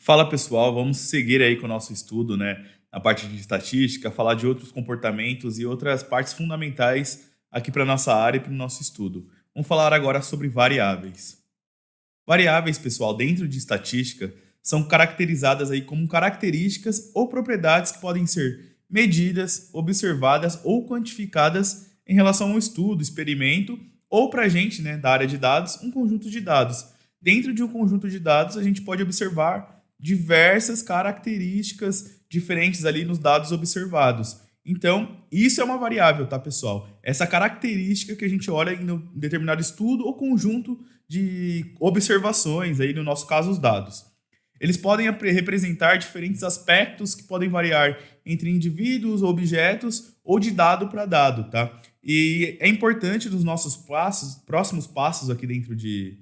Fala pessoal, vamos seguir aí com o nosso estudo, né? Na parte de estatística, falar de outros comportamentos e outras partes fundamentais aqui para nossa área e para o nosso estudo. Vamos falar agora sobre variáveis. Variáveis, pessoal, dentro de estatística, são caracterizadas aí como características ou propriedades que podem ser medidas, observadas ou quantificadas em relação a um estudo, experimento ou para a gente, né, da área de dados, um conjunto de dados. Dentro de um conjunto de dados, a gente pode observar diversas características diferentes ali nos dados observados. Então, isso é uma variável, tá, pessoal? Essa característica que a gente olha em um determinado estudo ou conjunto de observações, aí no nosso caso, os dados. Eles podem representar diferentes aspectos que podem variar entre indivíduos, objetos ou de dado para dado, tá? E é importante nos nossos próximos passos aqui dentro de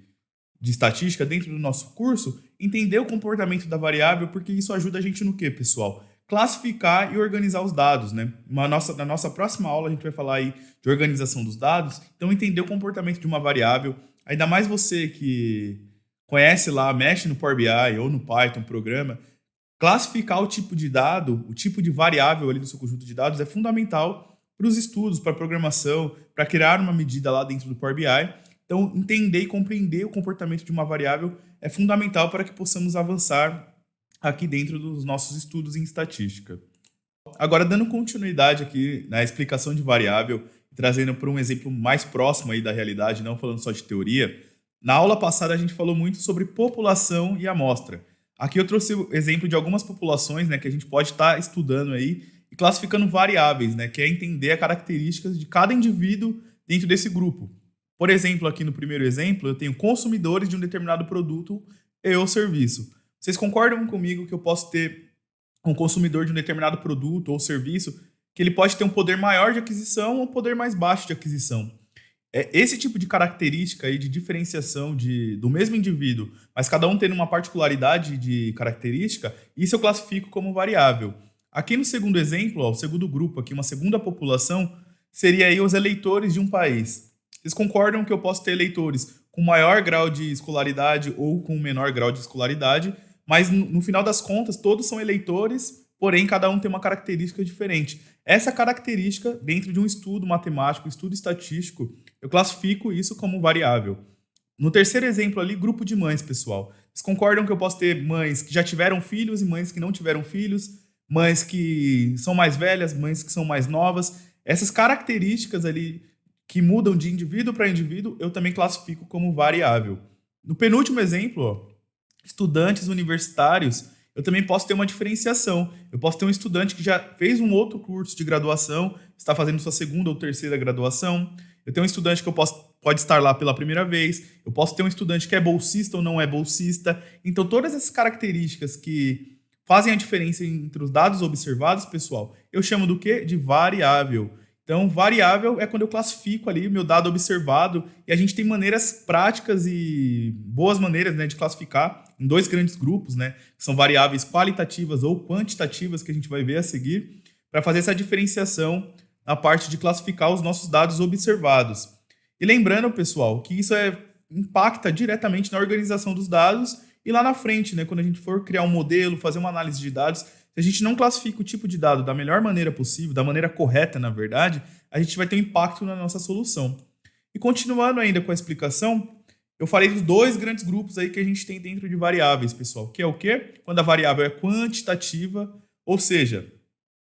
estatística, dentro do nosso curso, entender o comportamento da variável, porque isso ajuda a gente no quê, pessoal? Classificar e organizar os dados, né? Na nossa próxima aula a gente vai falar aí de organização dos dados, então entender o comportamento de uma variável, ainda mais você que conhece lá, mexe no Power BI ou no Python, programa, classificar o tipo de dado, o tipo de variável ali do seu conjunto de dados é fundamental para os estudos, para a programação, para criar uma medida lá dentro do Power BI. Então, entender e compreender o comportamento de uma variável é fundamental para que possamos avançar aqui dentro dos nossos estudos em estatística. Agora, dando continuidade aqui na explicação de variável, trazendo para um exemplo mais próximo aí da realidade, não falando só de teoria, na aula passada a gente falou muito sobre população e amostra. Aqui eu trouxe o exemplo de algumas populações, né, que a gente pode estar estudando aí e classificando variáveis, né, que é entender as características de cada indivíduo dentro desse grupo. Por exemplo, aqui no primeiro exemplo, eu tenho consumidores de um determinado produto e ou serviço. Vocês concordam comigo que eu posso ter um consumidor de um determinado produto ou serviço que ele pode ter um poder maior de aquisição ou um poder mais baixo de aquisição? Esse tipo de característica aí de diferenciação do mesmo indivíduo, mas cada um tendo uma particularidade de característica, isso eu classifico como variável. Aqui no segundo exemplo, ó, o segundo grupo aqui, uma segunda população, seria aí os eleitores de um país. Vocês concordam que eu posso ter eleitores com maior grau de escolaridade ou com menor grau de escolaridade, mas no final das contas todos são eleitores, porém cada um tem uma característica diferente. Essa característica, dentro de um estudo matemático, estudo estatístico, eu classifico isso como variável. No terceiro exemplo ali, grupo de mães, pessoal. Vocês concordam que eu posso ter mães que já tiveram filhos e mães que não tiveram filhos, mães que são mais velhas, mães que são mais novas? Essas características ali que mudam de indivíduo para indivíduo, eu também classifico como variável. No penúltimo exemplo, ó, estudantes universitários, eu também posso ter uma diferenciação. Eu posso ter um estudante que já fez um outro curso de graduação, está fazendo sua segunda ou terceira graduação. Eu tenho um estudante que pode estar lá pela primeira vez. Eu posso ter um estudante que é bolsista ou não é bolsista. Então, todas essas características que fazem a diferença entre os dados observados, pessoal, eu chamo do quê? De variável. Então, variável é quando eu classifico ali o meu dado observado e a gente tem maneiras práticas e boas maneiras, né, de classificar em dois grandes grupos, né, que são variáveis qualitativas ou quantitativas, que a gente vai ver a seguir, para fazer essa diferenciação na parte de classificar os nossos dados observados. E lembrando, pessoal, que isso impacta diretamente na organização dos dados e lá na frente, né, quando a gente for criar um modelo, fazer uma análise de dados, se a gente não classifica o tipo de dado da melhor maneira possível, da maneira correta, na verdade, a gente vai ter um impacto na nossa solução. E continuando ainda com a explicação, eu falei dos dois grandes grupos aí que a gente tem dentro de variáveis, pessoal, que é o quê? Quando a variável é quantitativa, ou seja,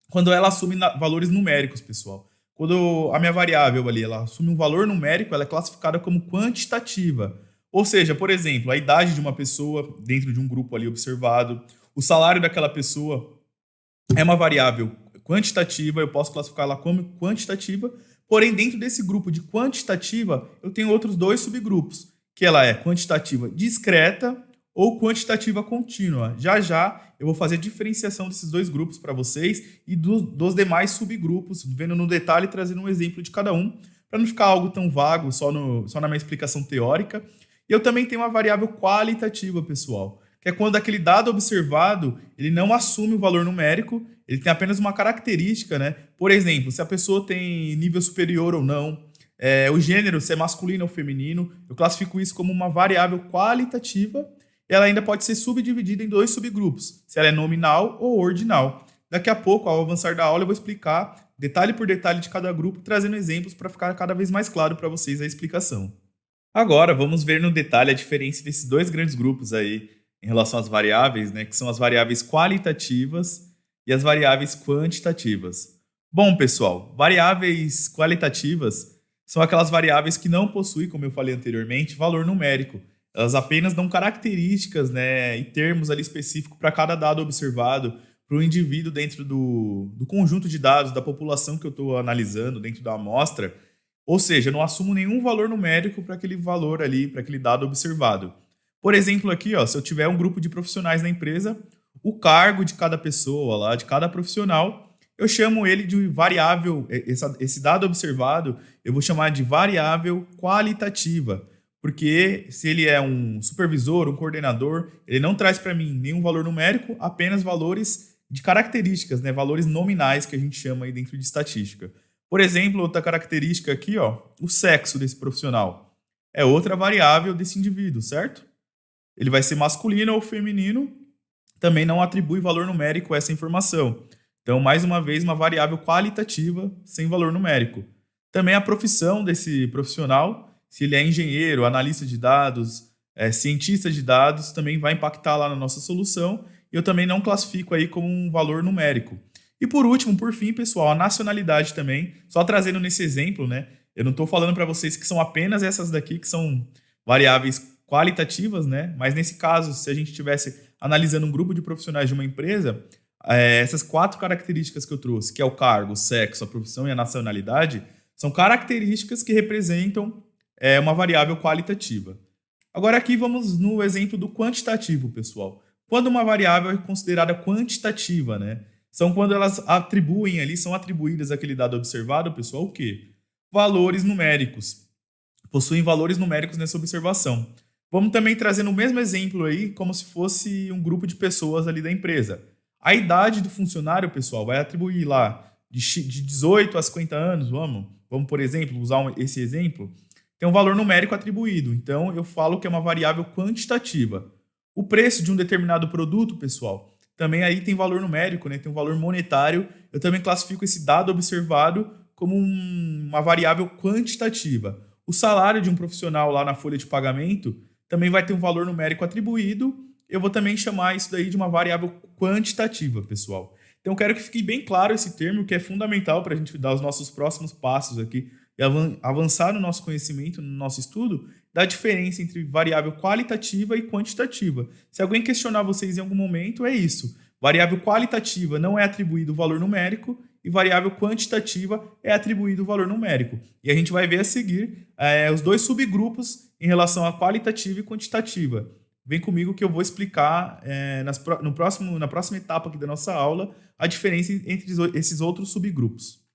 quando ela assume valores numéricos, pessoal. Quando a minha variável ali, ela assume um valor numérico, ela é classificada como quantitativa. Ou seja, por exemplo, a idade de uma pessoa dentro de um grupo ali observado, o salário daquela pessoa é uma variável quantitativa, eu posso classificá-la como quantitativa, porém dentro desse grupo de quantitativa, eu tenho outros dois subgrupos, que ela é quantitativa discreta ou quantitativa contínua. Já já eu vou fazer a diferenciação desses dois grupos para vocês e dos demais subgrupos, vendo no detalhe e trazendo um exemplo de cada um, para não ficar algo tão vago só na minha explicação teórica. E eu também tenho uma variável qualitativa, pessoal, que é quando aquele dado observado ele não assume o valor numérico, ele tem apenas uma característica, né? Por exemplo, se a pessoa tem nível superior ou não, o gênero, se é masculino ou feminino, eu classifico isso como uma variável qualitativa Ela ainda pode ser subdividida em dois subgrupos, se ela é nominal ou ordinal. Daqui a pouco, ao avançar da aula, eu vou explicar detalhe por detalhe de cada grupo, trazendo exemplos para ficar cada vez mais claro para vocês a explicação. Agora, vamos ver no detalhe a diferença desses dois grandes grupos aí em relação às variáveis, né, que são as variáveis qualitativas e as variáveis quantitativas. Bom, pessoal, variáveis qualitativas são aquelas variáveis que não possuem, como eu falei anteriormente, valor numérico. Elas apenas dão características, né, e termos ali específicos para cada dado observado, para o indivíduo dentro do conjunto de dados da população que eu estou analisando, dentro da amostra. Ou seja, eu não assumo nenhum valor numérico para aquele valor ali, para aquele dado observado. Por exemplo, aqui, ó, se eu tiver um grupo de profissionais na empresa, o cargo de cada pessoa lá, de cada profissional, eu chamo ele de variável, esse dado observado, eu vou chamar de variável qualitativa, porque se ele é um supervisor, um coordenador, ele não traz para mim nenhum valor numérico, apenas valores de características, né, valores nominais que a gente chama aí dentro de estatística. Por exemplo, outra característica aqui, ó, o sexo desse profissional. É outra variável desse indivíduo, certo? Ele vai ser masculino ou feminino, também não atribui valor numérico a essa informação. Então, mais uma vez, uma variável qualitativa sem valor numérico. Também a profissão desse profissional, se ele é engenheiro, analista de dados, cientista de dados, também vai impactar lá na nossa solução. E eu também não classifico aí como um valor numérico. E por último, por fim, pessoal, a nacionalidade também, só trazendo nesse exemplo, né? Eu não estou falando para vocês que são apenas essas daqui que são variáveis qualitativas, né? Mas nesse caso, se a gente estivesse analisando um grupo de profissionais de uma empresa, essas quatro características que eu trouxe, que é o cargo, o sexo, a profissão e a nacionalidade, são características que representam uma variável qualitativa. Agora aqui vamos no exemplo do quantitativo, pessoal. Quando uma variável é considerada quantitativa, né? São quando elas atribuem ali, são atribuídas àquele dado observado, pessoal, o quê? Valores numéricos. Possuem valores numéricos nessa observação. Vamos também trazer no mesmo exemplo aí, como se fosse um grupo de pessoas ali da empresa. A idade do funcionário, pessoal, vai atribuir lá de 18 a 50 anos, vamos, por exemplo, usar esse exemplo, tem um valor numérico atribuído. Então, eu falo que é uma variável quantitativa. O preço de um determinado produto, pessoal, também aí tem valor numérico, né? Tem um valor monetário. Eu também classifico esse dado observado como uma variável quantitativa. O salário de um profissional lá na folha de pagamento também vai ter um valor numérico atribuído. Eu vou também chamar isso daí de uma variável quantitativa, pessoal. Então, eu quero que fique bem claro esse termo, que é fundamental para a gente dar os nossos próximos passos aqui e avançar no nosso conhecimento, no nosso estudo, da diferença entre variável qualitativa e quantitativa. Se alguém questionar vocês em algum momento, é isso. Variável qualitativa não é atribuído valor numérico e variável quantitativa é atribuído valor numérico. E a gente vai ver a seguir os dois subgrupos em relação a qualitativa e quantitativa. Vem comigo que eu vou explicar na próxima etapa aqui da nossa aula a diferença entre esses outros subgrupos.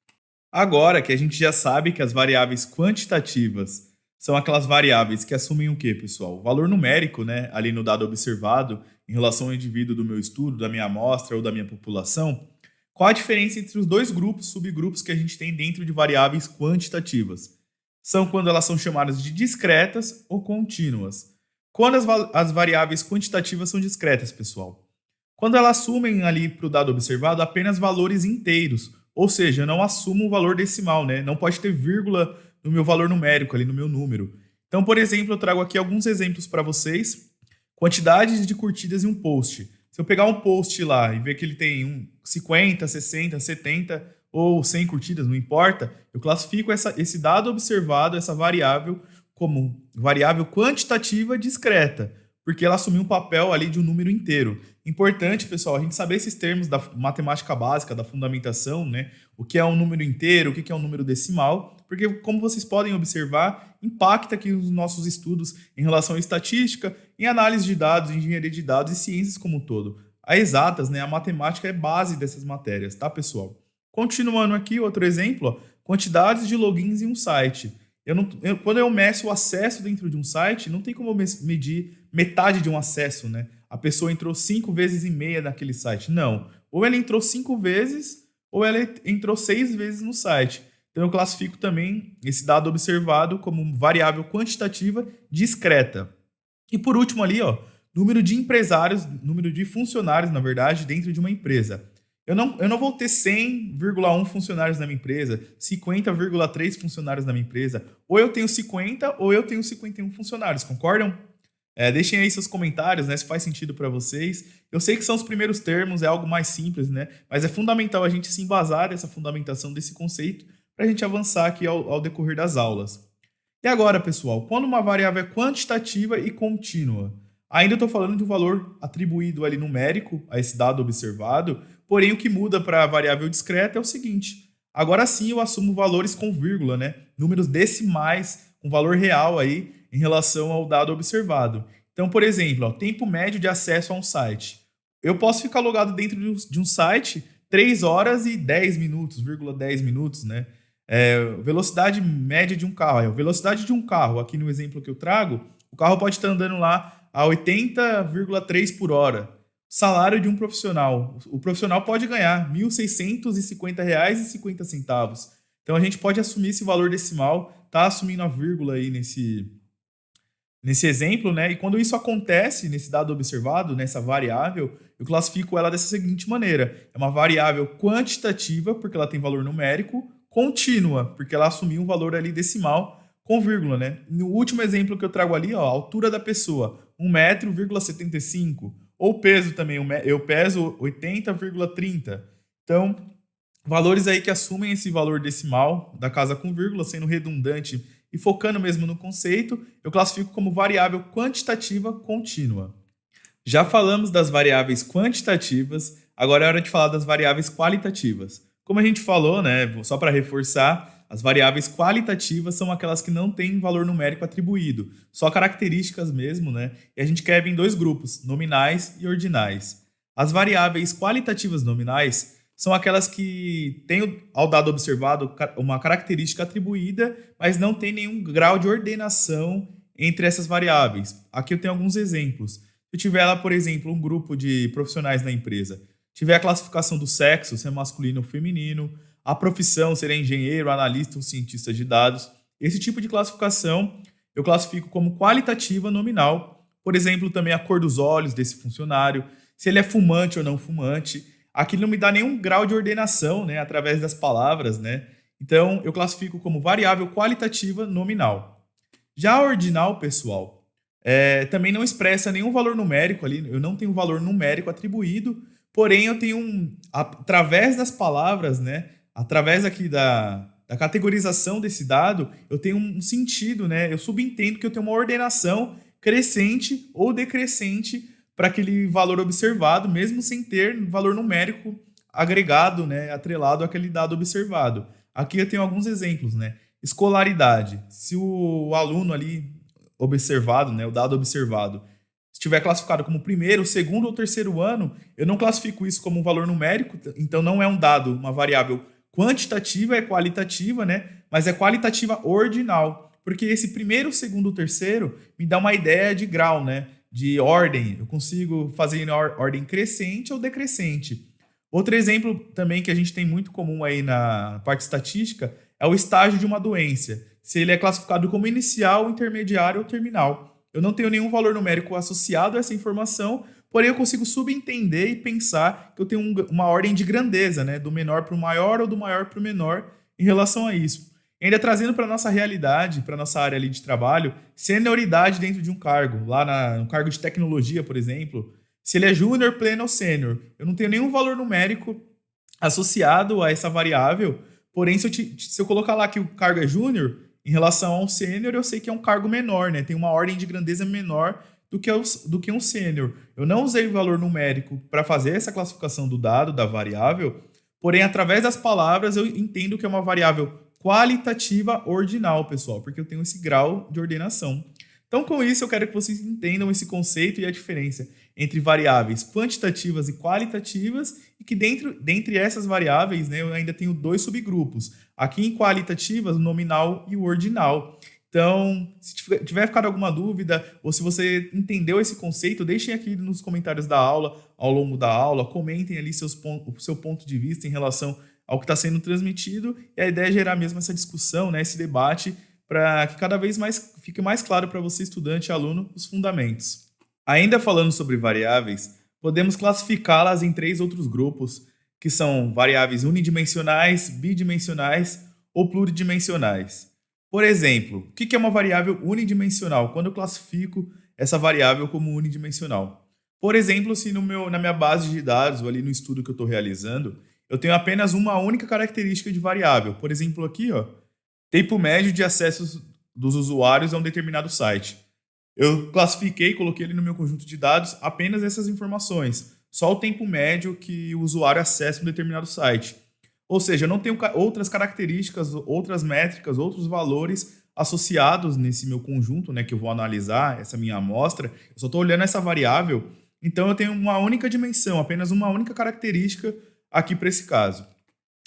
Agora que a gente já sabe que as variáveis quantitativas são aquelas variáveis que assumem o quê, pessoal? O valor numérico, né, ali no dado observado, em relação ao indivíduo do meu estudo, da minha amostra ou da minha população. Qual a diferença entre os dois subgrupos que a gente tem dentro de variáveis quantitativas? São quando elas são chamadas de discretas ou contínuas. Quando as variáveis quantitativas são discretas, pessoal? Quando elas assumem ali para o dado observado apenas valores inteiros, ou seja, eu não assumo um valor decimal, né? Não pode ter vírgula no meu valor numérico, ali no meu número. Então, por exemplo, eu trago aqui alguns exemplos para vocês. Quantidades de curtidas em um post. Se eu pegar um post lá e ver que ele tem 50, 60, 70 ou 100 curtidas, não importa, eu classifico esse dado observado, essa variável, como variável quantitativa discreta, porque ela assumiu um papel ali de um número inteiro. Importante, pessoal, a gente saber esses termos da matemática básica, da fundamentação, né? O que é um número inteiro, o que é um número decimal, porque, como vocês podem observar, impacta aqui os nossos estudos em relação à estatística, em análise de dados, engenharia de dados e ciências como um todo. A exatas, né? A matemática é base dessas matérias, tá, pessoal? Continuando aqui, outro exemplo, ó, quantidades de logins em um site. Quando eu meço o acesso dentro de um site, não tem como medir metade de um acesso, né? A pessoa entrou 5 vezes e meia naquele site. Não. Ou ela entrou 5 vezes, ou ela entrou 6 vezes no site. Então, eu classifico também esse dado observado como variável quantitativa discreta. E por último ali, ó, número de empresários, número de funcionários, na verdade, dentro de uma empresa. Eu não vou ter 100,1 funcionários na minha empresa, 50,3 funcionários na minha empresa. Ou eu tenho 50 ou eu tenho 51 funcionários, concordam? Deixem aí seus comentários, né, se faz sentido para vocês. Eu sei que são os primeiros termos, é algo mais simples, né? Mas é fundamental a gente se embasar nessa fundamentação desse conceito para a gente avançar aqui ao decorrer das aulas. E agora, pessoal, quando uma variável é quantitativa e contínua? Ainda estou falando de um valor atribuído ali numérico a esse dado observado, porém o que muda para a variável discreta é o seguinte: agora sim eu assumo valores com vírgula, né? Números decimais com valor real aí em relação ao dado observado. Então, por exemplo, ó, tempo médio de acesso a um site. Eu posso ficar logado dentro de um site 3 horas e 10 minutos, 10 minutos, né? Velocidade média de um carro. A velocidade de um carro, aqui no exemplo que eu trago, o carro pode estar andando lá a 80,3 por hora. Salário de um profissional. O profissional pode ganhar R$ 1.650,50. Então a gente pode assumir esse valor decimal, tá assumindo a vírgula aí nesse exemplo, né? E quando isso acontece nesse dado observado, nessa variável, eu classifico ela dessa seguinte maneira: é uma variável quantitativa, porque ela tem valor numérico, contínua, porque ela assumiu um valor ali decimal com vírgula, né? No último exemplo que eu trago ali, ó, a altura da pessoa, 1,75 m, ou peso também, eu peso 80,30. Então, valores aí que assumem esse valor decimal da casa com vírgula, sendo redundante e focando mesmo no conceito, eu classifico como variável quantitativa contínua. Já falamos das variáveis quantitativas, agora é hora de falar das variáveis qualitativas. Como a gente falou, né, só para reforçar, as variáveis qualitativas são aquelas que não têm valor numérico atribuído, só características mesmo, né? E a gente quebra em dois grupos, nominais e ordinais. As variáveis qualitativas nominais são aquelas que têm ao dado observado uma característica atribuída, mas não tem nenhum grau de ordenação entre essas variáveis. Aqui eu tenho alguns exemplos. Se eu tiver lá, por exemplo, um grupo de profissionais na empresa, tiver a classificação do sexo, se é masculino ou feminino, a profissão, se ele é engenheiro, analista ou cientista de dados, esse tipo de classificação eu classifico como qualitativa nominal. Por exemplo, também a cor dos olhos desse funcionário, se ele é fumante ou não fumante. Aqui não me dá nenhum grau de ordenação, né, através das palavras, né? Então, eu classifico como variável qualitativa nominal. Já a ordinal, pessoal, também não expressa nenhum valor numérico ali, eu não tenho valor numérico atribuído, porém eu tenho através das palavras, né, através aqui da categorização desse dado, eu tenho um sentido, né? Eu subentendo que eu tenho uma ordenação crescente ou decrescente para aquele valor observado, mesmo sem ter valor numérico agregado, né, atrelado àquele dado observado. Aqui eu tenho alguns exemplos, né? Escolaridade. Se o aluno ali observado, né, o dado observado, estiver classificado como primeiro, segundo ou terceiro ano, eu não classifico isso como um valor numérico, então não é um dado, uma variável quantitativa, é qualitativa, né? Mas é qualitativa ordinal, porque esse primeiro, segundo, terceiro me dá uma ideia de grau, né? De ordem. Eu consigo fazer em ordem crescente ou decrescente. Outro exemplo também que a gente tem muito comum aí na parte estatística é o estágio de uma doença. Se ele é classificado como inicial, intermediário ou terminal. Eu não tenho nenhum valor numérico associado a essa informação, porém eu consigo subentender e pensar que eu tenho uma ordem de grandeza, né? Do menor para o maior ou do maior para o menor em relação a isso. E ainda trazendo para a nossa realidade, para a nossa área ali de trabalho, senioridade dentro de um cargo. Lá no cargo de tecnologia, por exemplo, se ele é júnior, pleno ou sênior, eu não tenho nenhum valor numérico associado a essa variável, porém se eu colocar lá que o cargo é júnior, em relação a um sênior, eu sei que é um cargo menor, né? Tem uma ordem de grandeza menor do que um sênior. Eu não usei o valor numérico para fazer essa classificação do dado, da variável, porém, através das palavras, eu entendo que é uma variável qualitativa ordinal, pessoal, porque eu tenho esse grau de ordenação. Então, com isso, eu quero que vocês entendam esse conceito e a diferença entre variáveis quantitativas e qualitativas, e que dentre essas variáveis, né, eu ainda tenho dois subgrupos. Aqui em qualitativas, o nominal e o ordinal. Então, se tiver ficado alguma dúvida, ou se você entendeu esse conceito, deixem aqui nos comentários da aula, ao longo da aula, comentem ali o seu ponto de vista em relação ao que está sendo transmitido, e a ideia é gerar mesmo essa discussão, né, esse debate, para que cada vez mais fique mais claro para você, estudante e aluno, os fundamentos. Ainda falando sobre variáveis, podemos classificá-las em três outros grupos, que são variáveis unidimensionais, bidimensionais ou pluridimensionais. Por exemplo, o que é uma variável unidimensional? Quando eu classifico essa variável como unidimensional? Por exemplo, se na minha base de dados, ou ali no estudo que eu estou realizando, eu tenho apenas uma única característica de variável. Por exemplo, aqui, ó, tempo médio de acessos dos usuários a um determinado site. Eu classifiquei, coloquei ele no meu conjunto de dados apenas essas informações, só o tempo médio que o usuário acessa um determinado site. Ou seja, eu não tenho outras características, outras métricas, outros valores associados nesse meu conjunto, né, que eu vou analisar, essa minha amostra. Eu só estou olhando essa variável, então eu tenho uma única dimensão, apenas uma única característica aqui para esse caso.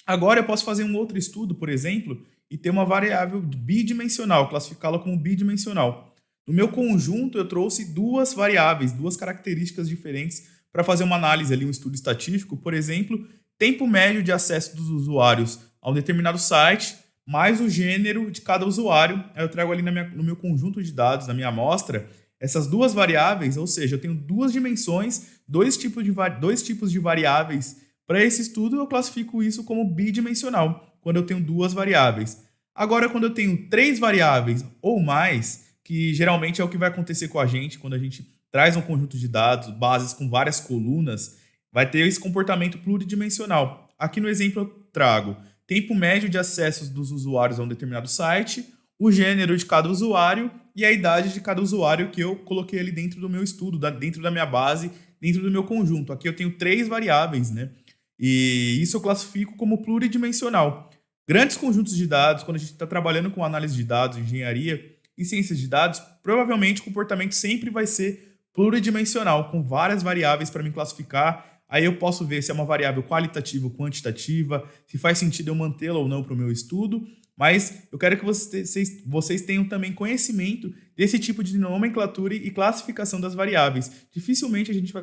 Agora eu posso fazer um outro estudo, por exemplo, e ter uma variável bidimensional, classificá-la como bidimensional. No meu conjunto, eu trouxe duas variáveis, duas características diferentes para fazer uma análise ali, um estudo estatístico, por exemplo, tempo médio de acesso dos usuários a um determinado site, mais o gênero de cada usuário. Aí eu trago ali no meu conjunto de dados, na minha amostra, essas duas variáveis, ou seja, eu tenho duas dimensões, dois tipos de variáveis. Para esse estudo, eu classifico isso como bidimensional, quando eu tenho duas variáveis. Agora, quando eu tenho três variáveis ou mais, que geralmente é o que vai acontecer com a gente quando a gente traz um conjunto de dados, bases com várias colunas, vai ter esse comportamento pluridimensional. Aqui no exemplo eu trago tempo médio de acessos dos usuários a um determinado site, o gênero de cada usuário e a idade de cada usuário que eu coloquei ali dentro do meu estudo, dentro da minha base, dentro do meu conjunto. Aqui eu tenho três variáveis, né? E isso eu classifico como pluridimensional. Grandes conjuntos de dados, quando a gente está trabalhando com análise de dados, engenharia e ciências de dados, provavelmente o comportamento sempre vai ser pluridimensional, com várias variáveis para me classificar. Aí eu posso ver se é uma variável qualitativa ou quantitativa, se faz sentido eu mantê-la ou não para o meu estudo. Mas eu quero que vocês tenham também conhecimento desse tipo de nomenclatura e classificação das variáveis. Dificilmente a gente vai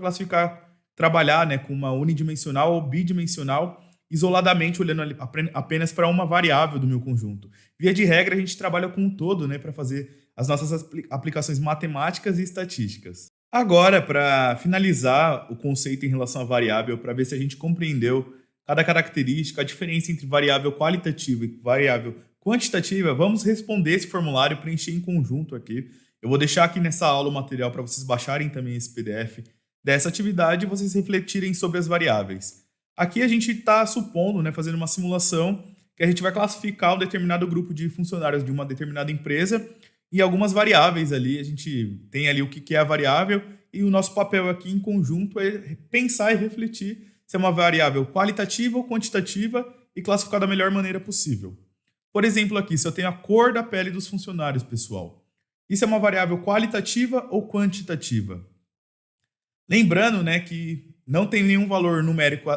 trabalhar, né, com uma unidimensional ou bidimensional isoladamente, olhando apenas para uma variável do meu conjunto. Via de regra, a gente trabalha com um todo, né, para fazer as nossas aplicações matemáticas e estatísticas. Agora, para finalizar o conceito em relação à variável, para ver se a gente compreendeu cada característica, a diferença entre variável qualitativa e variável quantitativa, vamos responder esse formulário, preencher em conjunto aqui. Eu vou deixar aqui nessa aula o material para vocês baixarem também esse PDF dessa atividade e vocês refletirem sobre as variáveis. Aqui a gente está supondo, né, fazendo uma simulação, que a gente vai classificar um determinado grupo de funcionários de uma determinada empresa e algumas variáveis ali. A gente tem ali o que é a variável e o nosso papel aqui em conjunto é pensar e refletir se é uma variável qualitativa ou quantitativa e classificar da melhor maneira possível. Por exemplo, aqui, se eu tenho a cor da pele dos funcionários, pessoal, isso é uma variável qualitativa ou quantitativa? Lembrando, né, que não tem nenhum valor numérico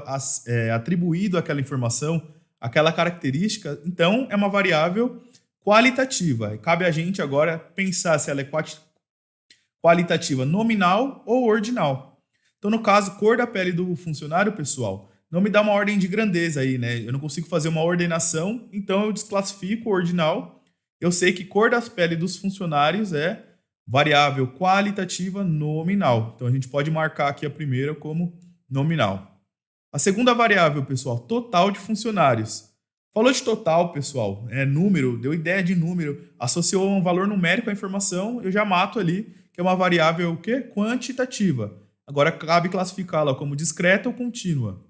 atribuído àquela informação, àquela característica, então é uma variável qualitativa. E cabe a gente agora pensar se ela é qualitativa nominal ou ordinal. Então, no caso, cor da pele do funcionário, pessoal, não me dá uma ordem de grandeza aí, né? Eu não consigo fazer uma ordenação, então eu desclassifico o ordinal. Eu sei que cor das peles dos funcionários é variável qualitativa nominal. Então, a gente pode marcar aqui a primeira como nominal. A segunda variável, pessoal, total de funcionários. Falou de total, pessoal, é número, deu ideia de número, associou um valor numérico à informação, eu já mato ali, que é uma variável o quê? Quantitativa. Agora cabe classificá-la como discreta ou contínua.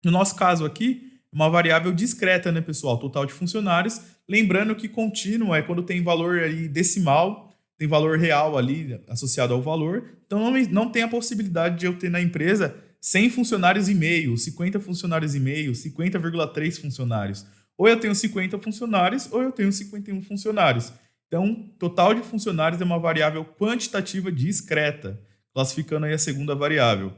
No nosso caso aqui, uma variável discreta, né, pessoal? Total de funcionários. Lembrando que contínua é quando tem valor aí decimal, tem valor real ali associado ao valor. Então não tem a possibilidade de eu ter na empresa 100 funcionários e meio, 50 funcionários e meio, 50,3 funcionários. Ou eu tenho 50 funcionários ou eu tenho 51 funcionários. Então, total de funcionários é uma variável quantitativa discreta, classificando aí a segunda variável.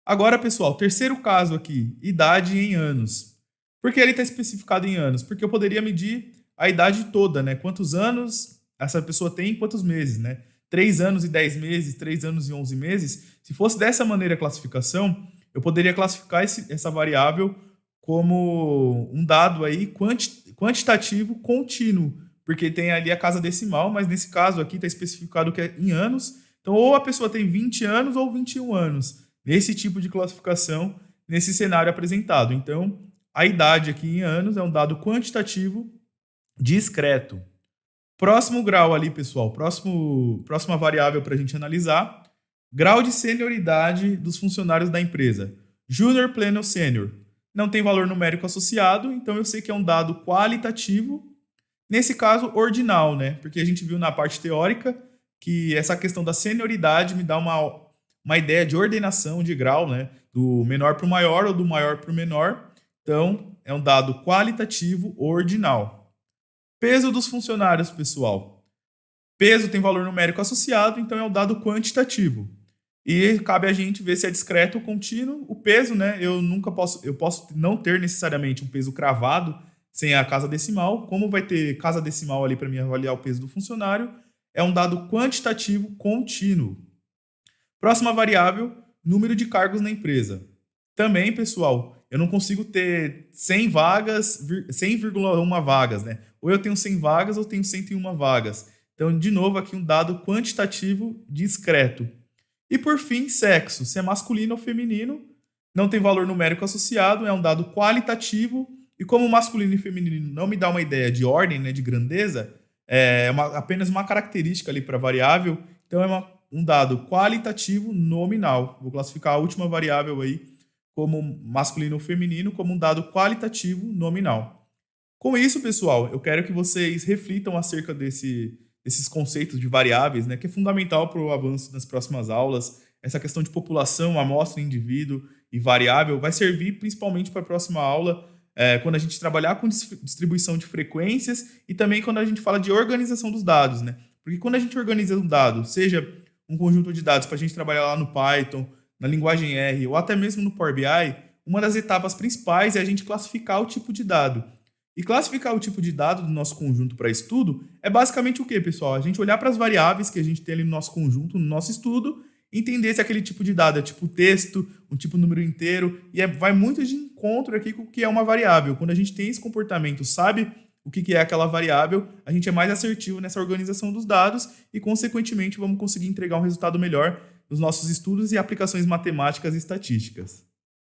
Agora, pessoal, terceiro caso aqui, idade em anos. Por que ele está especificado em anos? Porque eu poderia medir a idade toda, né? Quantos anos essa pessoa tem e quantos meses, né? 3 anos e 10 meses, 3 anos e 11 meses. Se fosse dessa maneira a classificação, eu poderia classificar essa variável como um dado aí quantitativo contínuo, porque tem ali a casa decimal, mas nesse caso aqui está especificado que é em anos. Então, ou a pessoa tem 20 anos ou 21 anos, nesse tipo de classificação, nesse cenário apresentado. Então, a idade aqui em anos é um dado quantitativo discreto. Próximo grau ali, pessoal, próxima variável para a gente analisar, grau de senioridade dos funcionários da empresa. Júnior, pleno, sênior. Não tem valor numérico associado, então eu sei que é um dado qualitativo, nesse caso, ordinal, né? Porque a gente viu na parte teórica que essa questão da senioridade me dá uma ideia de ordenação de grau, né? Do menor para o maior ou do maior para o menor. Então, é um dado qualitativo ordinal. Peso dos funcionários, pessoal. Peso tem valor numérico associado, então é um dado quantitativo. E cabe a gente ver se é discreto ou contínuo. O peso, né? Eu posso não ter necessariamente um peso cravado sem a casa decimal. Como vai ter casa decimal ali para me avaliar o peso do funcionário, é um dado quantitativo contínuo. Próxima variável, número de cargos na empresa. Também, pessoal, eu não consigo ter 100 vagas, 100,1 vagas, né? Ou eu tenho 100 vagas ou eu tenho 101 vagas. Então, de novo, aqui um dado quantitativo discreto. E por fim, sexo, se é masculino ou feminino, não tem valor numérico associado, é um dado qualitativo, e como masculino e feminino não me dá uma ideia de ordem, né, de grandeza, apenas uma característica ali para a variável, então é um dado qualitativo nominal. Vou classificar a última variável aí como masculino ou feminino como um dado qualitativo nominal. Com isso, pessoal, eu quero que vocês reflitam acerca desses conceitos de variáveis, né, que é fundamental para o avanço nas próximas aulas. Essa questão de população, amostra, indivíduo e variável vai servir principalmente para a próxima aula, quando a gente trabalhar com distribuição de frequências e também quando a gente fala de organização dos dados, né? Porque quando a gente organiza um dado, seja um conjunto de dados para a gente trabalhar lá no Python, na linguagem R ou até mesmo no Power BI, uma das etapas principais é a gente classificar o tipo de dado. E classificar o tipo de dado do nosso conjunto para estudo é basicamente o quê, pessoal? A gente olhar para as variáveis que a gente tem ali no nosso conjunto, no nosso estudo, entender se aquele tipo de dado é tipo texto, um tipo número inteiro, e vai muito de encontro aqui com o que é uma variável. Quando a gente tem esse comportamento, sabe o que é aquela variável, a gente é mais assertivo nessa organização dos dados e, consequentemente, vamos conseguir entregar um resultado melhor nos nossos estudos e aplicações matemáticas e estatísticas.